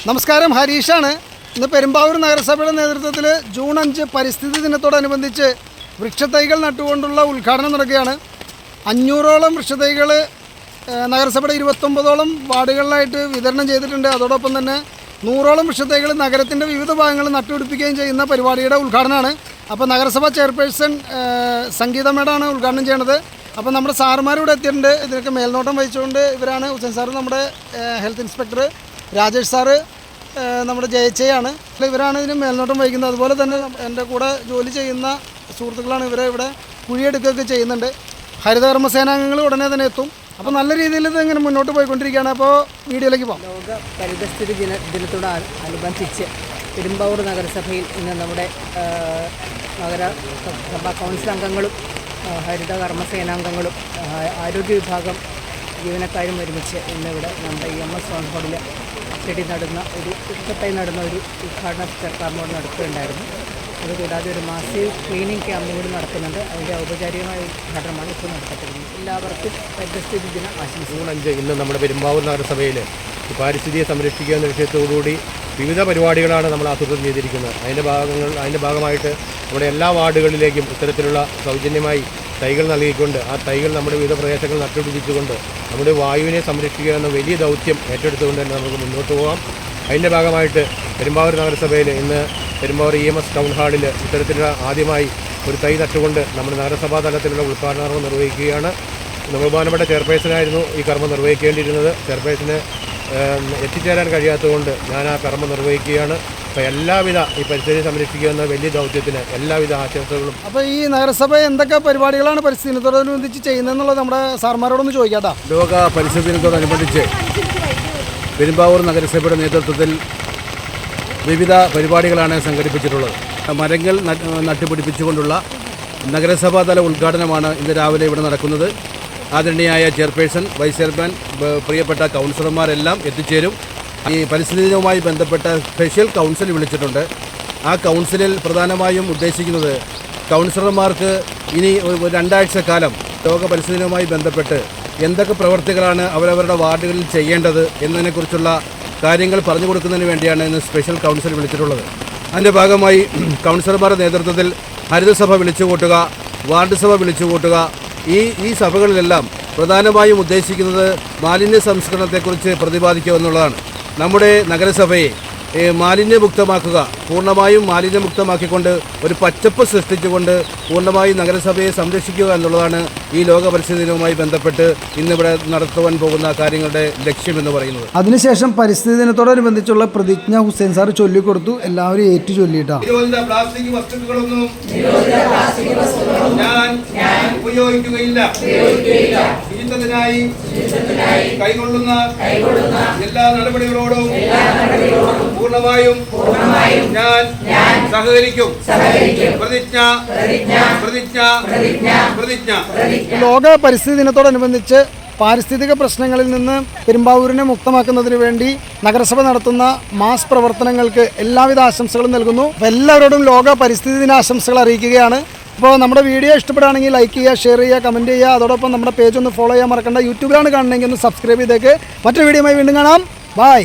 നമസ്കാരം, ഹരീഷാണ്. ഇന്ന് പെരുമ്പാവൂർ നഗരസഭയുടെ നേതൃത്വത്തിൽ ജൂൺ 5 പരിസ്ഥിതി ദിനത്തോടനുബന്ധിച്ച് വൃക്ഷത്തൈകൾ നട്ടുകൊണ്ടുള്ള ഉദ്ഘാടനം നടക്കുകയാണ്. 500ഓളം വൃക്ഷത്തൈകൾ നഗരസഭയുടെ 29ഓളം വാർഡുകളിലായിട്ട് വിതരണം ചെയ്തിട്ടുണ്ട്. അതോടൊപ്പം തന്നെ 100ഓളം വൃക്ഷത്തൈകൾ നഗരത്തിൻ്റെ വിവിധ ഭാഗങ്ങളിൽ നട്ടുപിടിപ്പിക്കുകയും ചെയ്യുന്ന പരിപാടിയുടെ ഉദ്ഘാടനമാണ്. അപ്പോൾ നഗരസഭ ചെയർപേഴ്സൺ സംഗീത മേഡമാണ് ഉദ്ഘാടനം ചെയ്യണത്. അപ്പോൾ നമ്മുടെ സാറുമാരിവിടെ എത്തിയിട്ടുണ്ട്. ഇതിനൊക്കെ മേൽനോട്ടം വഹിച്ചുകൊണ്ട് ഇവരാണ് ഹുസൈൻ സാറ്, നമ്മുടെ ഹെൽത്ത് ഇൻസ്പെക്ടർ രാജേഷ് സാറ്, നമ്മുടെ ജയച്ചയാണ്. ഇവരാണ് ഇതിന് മേൽനോട്ടം വഹിക്കുന്നത്. അതുപോലെ തന്നെ എൻ്റെ കൂടെ ജോലി ചെയ്യുന്ന സുഹൃത്തുക്കളാണ്. ഇവരെ ഇവിടെ കുഴിയെടുക്കുകയൊക്കെ ചെയ്യുന്നുണ്ട്. ഹരിതകർമ്മ സേനാംഗങ്ങൾ ഉടനെ തന്നെ എത്തും. അപ്പോൾ നല്ല രീതിയിൽ ഇത് ഇങ്ങനെ മുന്നോട്ട് പോയിക്കൊണ്ടിരിക്കുകയാണ്. അപ്പോൾ വീഡിയോയിലേക്ക് പോകാം. ലോക പരിസ്ഥിതി ദിനത്തോടനുബന്ധിച്ച് പെരുമ്പാവൂർ നഗരസഭയിൽ ഇന്ന് നമ്മുടെ നഗരസഭാ കൗൺസിൽ അംഗങ്ങളും ഹരിതകർമ്മ സേനാംഗങ്ങളും ആരോഗ്യ വിഭാഗം ജീവനക്കാരും ഒരുമിച്ച് ഇന്നിവിടെ നമ്മുടെ EMS ടൗൺ ഹാളിൽ ചെടി നടുന്ന ഒരു വൃക്ഷത്തൈ നടുന്ന ഒരു ഉദ്ഘാടന സർക്കാരിനോട് നടത്തുകയുണ്ടായിരുന്നു. അതുകൂടാതെ ഒരു മാസീവ് ക്ലീനിങ് ക്യാമ്പ് കൂടി നടത്തുന്നുണ്ട്. അതിൻ്റെ ഔപചാരികമായ ഉദ്ഘാടനമാണ് ഇപ്പോൾ നടത്തപ്പെടുന്നത്. എല്ലാവർക്കും പരിസ്ഥിതി ദിന ആശംസ. ജൂൺ 5 ഇന്ന് നമ്മുടെ പെരുമ്പാവൂർ നഗരസഭയിൽ പരിസ്ഥിതിയെ സംരക്ഷിക്കുക എന്ന ലക്ഷ്യത്തോടുകൂടി വിവിധ പരിപാടികളാണ് നമ്മൾ ആസൂത്രണം ചെയ്തിരിക്കുന്നത്. അതിൻ്റെ ഭാഗമായിട്ട് നമ്മുടെ എല്ലാ വാർഡുകളിലേക്കും ഇത്തരത്തിലുള്ള സൗജന്യമായി തൈകൾ നൽകിക്കൊണ്ട് ആ തൈകൾ നമ്മുടെ വിവിധ പ്രദേശങ്ങൾ നട്ടുപിടിപ്പിച്ചുകൊണ്ട് നമ്മുടെ വായുവിനെ സംരക്ഷിക്കുക എന്ന വലിയ ദൗത്യം ഏറ്റെടുത്തുകൊണ്ട് തന്നെ നമുക്ക് മുന്നോട്ട് പോകാം. അതിൻ്റെ ഭാഗമായിട്ട് പെരുമ്പാവൂർ നഗരസഭയിൽ ഇന്ന് പെരുമ്പാവൂർ EMS ടൗൺ ഹാളിൽ ഇത്തരത്തിലുള്ള ആദ്യമായി ഒരു തൈ നട്ടുകൊണ്ട് നമ്മുടെ നഗരസഭാ തലത്തിലുള്ള ഉദ്ഘാടനം നിർവഹിക്കുകയാണ്. ബഹുമാനപ്പെട്ട ചെയർപേഴ്സണായിരുന്നു ഈ കർമ്മം നിർവഹിക്കേണ്ടിയിരുന്നത്. ചെയർപേഴ്സന് എത്തിച്ചേരാൻ കഴിയാത്തതുകൊണ്ട് ഞാൻ ആ കർമ്മം നിർവഹിക്കുകയാണ്. അപ്പോൾ എല്ലാവിധ ഈ പരിസ്ഥിതി സംരക്ഷിക്കുക എന്ന വലിയ ദൗത്യത്തിന് എല്ലാവിധ ആശംസകളും. അപ്പോൾ ഈ നഗരസഭ എന്തൊക്കെ പരിപാടികളാണ് പരിസ്ഥിതി ദിനത്തോടനുബന്ധിച്ച് ചെയ്യുന്നതെന്നുള്ളത് നമ്മുടെ സാർമാരോടൊന്ന് ചോദിക്കാട്ടോ. ലോക പരിസ്ഥിതി ദിനത്തോടനുബന്ധിച്ച് പെരുമ്പാവൂർ നഗരസഭയുടെ നേതൃത്വത്തിൽ വിവിധ പരിപാടികളാണ് സംഘടിപ്പിച്ചിട്ടുള്ളത്. മരങ്ങൾ നട്ടുപിടിപ്പിച്ചുകൊണ്ടുള്ള നഗരസഭാതല ഉദ്ഘാടനമാണ് ഇന്ന് രാവിലെ ഇവിടെ നടക്കുന്നത്. ആദരണീയായ ചെയർപേഴ്സൺ, വൈസ് ചെയർമാൻ, പ്രിയപ്പെട്ട കൗൺസിലർമാരെല്ലാം എത്തിച്ചേരും. ഈ പരിസ്ഥിതി ദിനവുമായി ബന്ധപ്പെട്ട സ്പെഷ്യൽ കൗൺസിൽ വിളിച്ചിട്ടുണ്ട്. ആ കൗൺസിലിൽ പ്രധാനമായും ഉദ്ദേശിക്കുന്നത് കൗൺസിലർമാർക്ക് ഇനി 2 ആഴ്ച കാലം ലോക പരിസ്ഥിതി ദിനവുമായി ബന്ധപ്പെട്ട് എന്തൊക്കെ പ്രവർത്തികളാണ് അവരവരുടെ വാർഡുകളിൽ ചെയ്യേണ്ടത് എന്നതിനെക്കുറിച്ചുള്ള കാര്യങ്ങൾ പറഞ്ഞു കൊടുക്കുന്നതിന് വേണ്ടിയാണ് ഇന്ന് സ്പെഷ്യൽ കൗൺസിൽ വിളിച്ചിട്ടുള്ളത്. അതിൻ്റെ ഭാഗമായി കൗൺസിലർമാരുടെ നേതൃത്വത്തിൽ ഹരിതസഭ വിളിച്ചുകൂട്ടുക, വാർഡ് സഭ വിളിച്ചുകൂട്ടുക, ഈ സഭകളിലെല്ലാം പ്രധാനമായും ഉദ്ദേശിക്കുന്നത് മാലിന്യ സംസ്കരണത്തെക്കുറിച്ച് പ്രതിപാദിക്കുക എന്നുള്ളതാണ്. നമ്മുടെ നഗരസഭയെ മാലിന്യമുക്തമാക്കുക, പൂർണ്ണമായും മാലിന്യമുക്തമാക്കിക്കൊണ്ട് ഒരു പച്ചപ്പ് സൃഷ്ടിച്ചുകൊണ്ട് പൂർണ്ണമായും നഗരസഭയെ സംരക്ഷിക്കുക എന്നുള്ളതാണ് ഈ ലോക പരിസ്ഥിതി ദിനവുമായി ബന്ധപ്പെട്ട് ഇന്നിവിടെ നടത്തുവാൻ പോകുന്ന കാര്യങ്ങളുടെ ലക്ഷ്യമെന്ന് പറയുന്നത്. അതിനുശേഷം പരിസ്ഥിതി ദിനത്തോടനുബന്ധിച്ചുള്ള പ്രതിജ്ഞ ഹുസൈൻ സാർ ചൊല്ലിക്കൊടുത്തു. എല്ലാവരും ഏറ്റു ചൊല്ലിയിട്ടാ. പ്ലാസ്റ്റിക് വസ്തുക്കളൊന്നും ഞാൻ ഉപയോഗിക്കുകയില്ല. ശുചിത്വത്തിനായി കൈകൊള്ളുന്ന എല്ലാ നടപടികളോടും പൂർണ്ണമായും ഞാൻ സഹകരിക്കും. പ്രതിജ്ഞ. ലോക പരിസ്ഥിതി ദിനത്തോടനുബന്ധിച്ച് പാരിസ്ഥിതിക പ്രശ്നങ്ങളിൽ നിന്ന് പെരുമ്പാവൂരിനെ മുക്തമാക്കുന്നതിന് വേണ്ടി നഗരസഭ നടത്തുന്ന മാസ് പ്രവർത്തനങ്ങൾക്ക് എല്ലാവിധ ആശംസകളും നൽകുന്നു. അപ്പോൾ എല്ലാവരോടും ലോക പരിസ്ഥിതി ദിനാശംസകൾ അറിയിക്കുകയാണ്. അപ്പോൾ നമ്മുടെ വീഡിയോ ഇഷ്ടപ്പെടുകയാണെങ്കിൽ ലൈക്ക് ചെയ്യുക, ഷെയർ ചെയ്യുക, കമൻറ്റ് ചെയ്യുക. അതോടൊപ്പം നമ്മുടെ പേജ് ഒന്ന് ഫോളോ ചെയ്യാൻ മറക്കണ്ട. യൂട്യൂബിലാണ് കാണണമെങ്കിൽ ഒന്ന് സബ്സ്ക്രൈബ് ചെയ്തേക്ക്. മറ്റൊരു വീഡിയോയുമായി വീണ്ടും കാണാം. ബൈ.